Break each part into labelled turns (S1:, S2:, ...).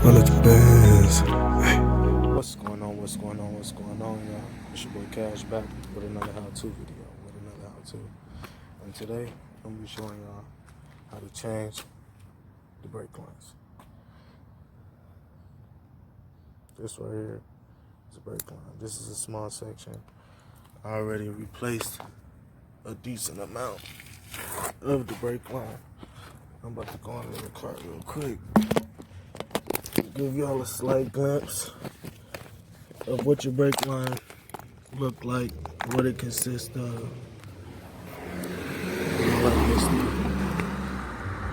S1: All of the bands.
S2: What's going on? What's going on, y'all? It's your boy Cash back with another how-to video, And today, I'm gonna be showing y'all how to change the brake lines. This right here is a brake line. This is a small section. I already replaced a decent amount of the brake line. I'm about to go into the car real quick. Give y'all a slight glimpse of what your brake line look like, what it consists of.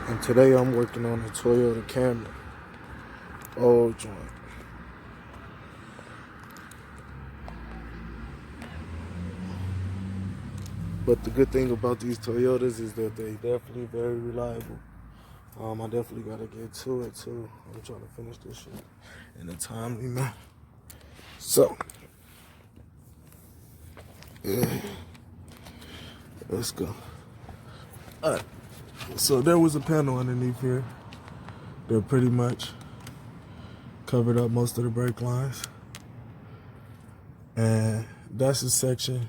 S2: And today I'm working on a Toyota Camry, old joint. But the good thing about these Toyotas is that they definitely very reliable. I definitely gotta get to it too. I'm trying to finish this shit in a timely manner. So, yeah, let's go. Alright, so there was a panel underneath here that pretty much covered up most of the brake lines. And that's a section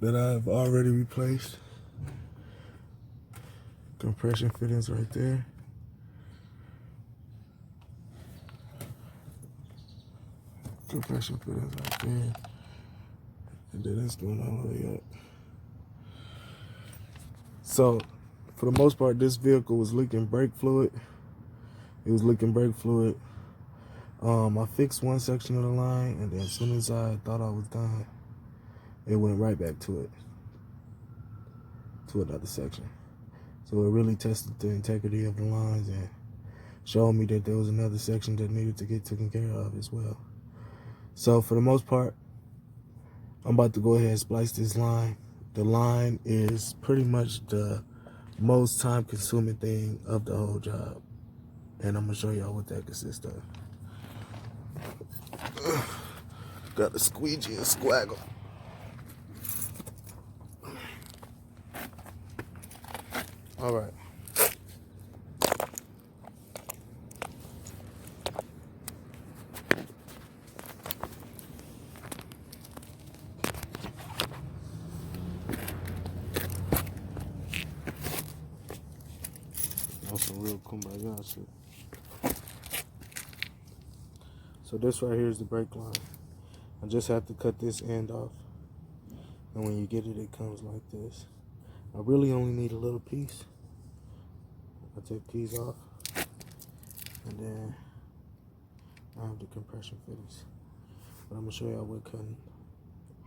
S2: that I've already replaced. Compression fittings right there. Compression fittings right there. And then it's going all the way up. So, for the most part, this vehicle was leaking brake fluid. It was leaking brake fluid. I fixed one section of the line, and then as soon as I thought I was done, it went right back to it, to another section. So it really tested the integrity of the lines and showed me that there was another section that needed to get taken care of as well. So for the most part, I'm about to go ahead and splice this line. The line is pretty much the most time-consuming thing of the whole job. And I'm gonna show y'all what that consists of. Got a squeegee and squaggle. All right. That's some real kumbaya shit. So this right here is the brake line. I just have to cut this end off. And when you get it, it comes like this. I really only need a little piece. I take these off. And then I have the compression fittings. But I'm going to show y'all what cutting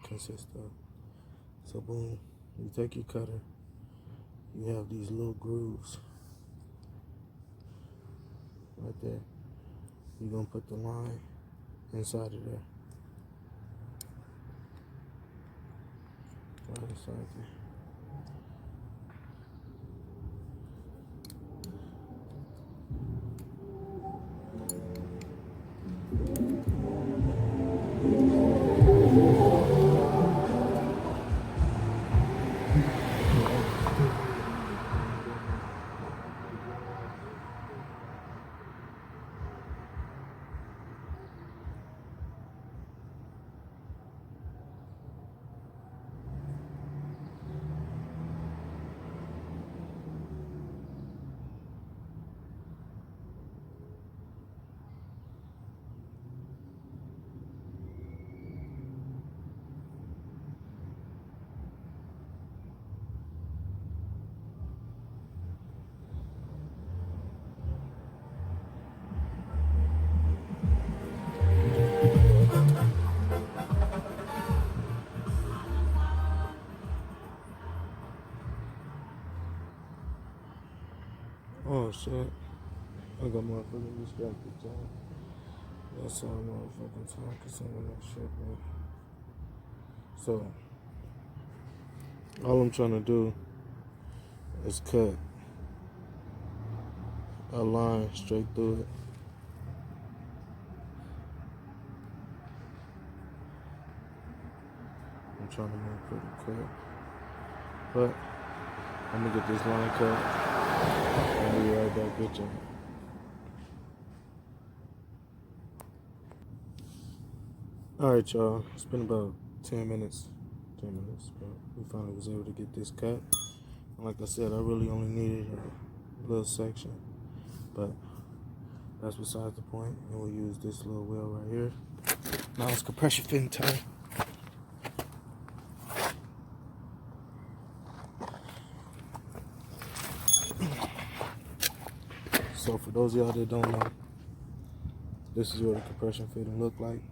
S2: consists of. So boom, you take your cutter. You have these little grooves right there. You're going to put the line inside of there. Right inside there. Oh shit. I got motherfucking distracted, y'all. That's all motherfucking time consuming that shit, man. So, all I'm trying to do is cut a line straight through it. I'm trying to move pretty quick. But, I'm gonna get this line cut. I'll be right back with you. Alright, y'all. It's been about 10 minutes. But we finally was able to get this cut. And like I said, I really only needed a little section. But that's besides the point. And we'll use this little wheel right here. Now it's compression fitting time. So for those of y'all that don't know, this is what a compression fitting look like.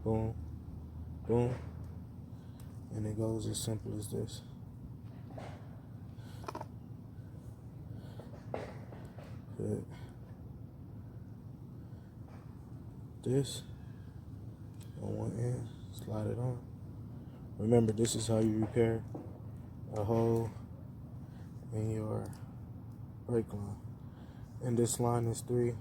S2: Boom, boom. And it goes as simple as this. Put this on one end, slide it on. Remember, this is how you repair a hole in your brake line. And this line is 3/16.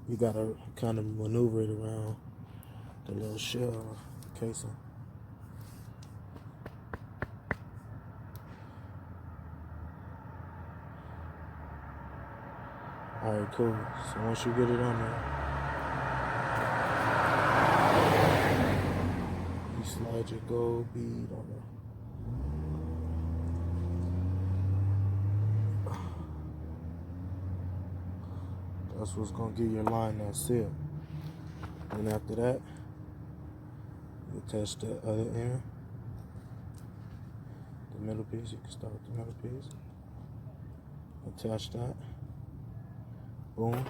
S2: You gotta kind of maneuver it around the little shell casing. Alright, cool. So once you get it on there, you slide your gold bead on there. That's what's gonna give your line that seal. And after that, you attach the other end, the middle piece. You can start with the middle piece. Attach that. Boom.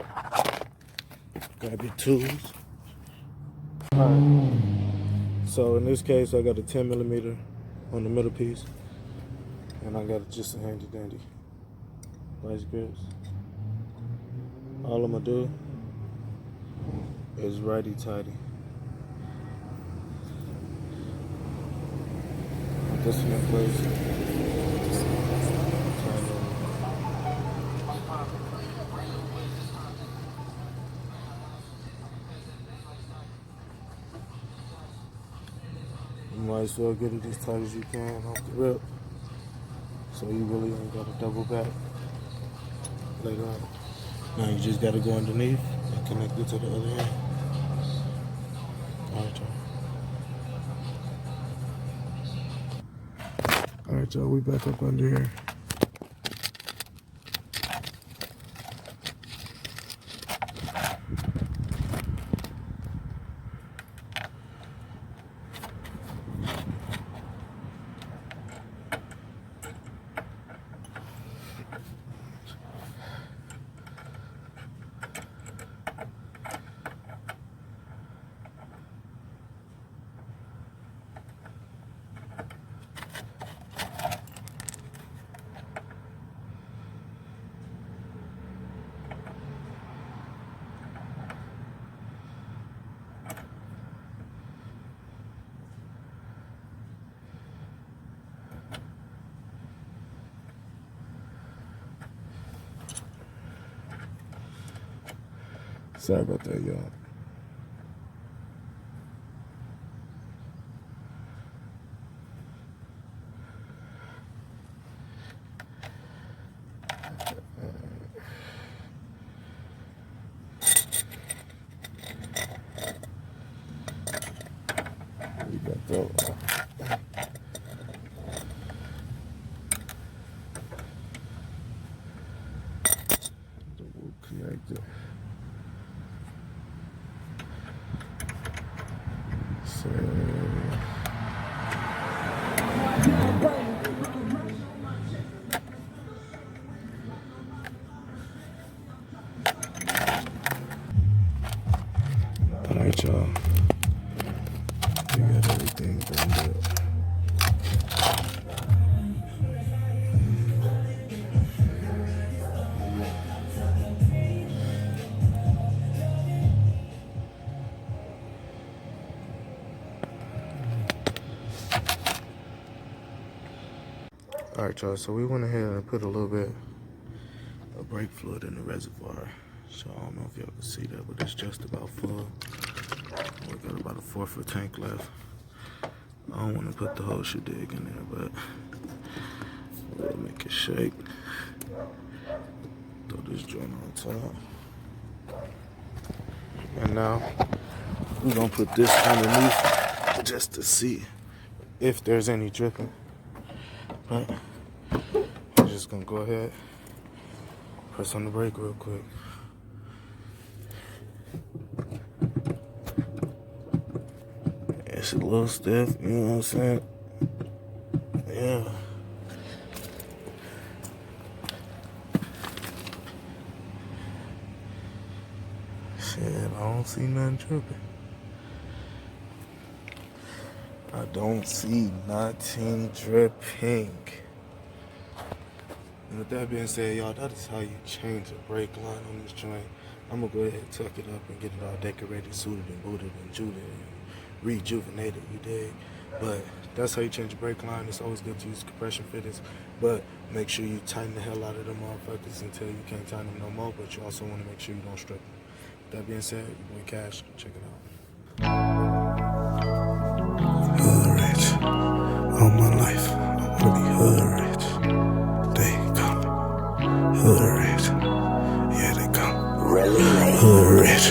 S2: Grab your tools. Alright. So in this case, I got a 10mm on the middle piece, and I got just a handy dandy vice grips. All I'm gonna do is righty tighty. Put this one in place. You might as well get it as tight as you can off the rip, so you really ain't gotta double back later on. Now you just gotta go underneath and connect it to the other end. Alright, y'all, we back up under here. Sorry about that, y'all. We got that. We'll connect it. So, alright, y'all. We got everything done up. Alright, y'all, so we went ahead and put a little bit of brake fluid in the reservoir. So I don't know if y'all can see that, but it's just about full. We got about a 4-foot tank left. I don't want to put the whole shindig in there, but we'll make it shake. this joint on top. And now we're gonna put this underneath just to see if there's any dripping. Right. I'm just gonna go ahead, press on the brake real quick. It's a little stiff, you know what I'm saying? Yeah. Shit, I don't see nothing dripping. I don't see nothing dripping. And with that being said, y'all, that is how you change a brake line on this joint. I'm gonna go ahead and tuck it up and get it all decorated, suited and booted and juded and rejuvenated, you dig? But that's how you change a brake line. It's always good to use compression fittings, but make sure you tighten the hell out of them motherfuckers until you can't tighten them no more, but you also want to make sure you don't strip them. With that being said, your boy Cash, check it out. Hood rich, all my life, I wanna be hood rich. They come, hood rich, yeah they come, hood rich.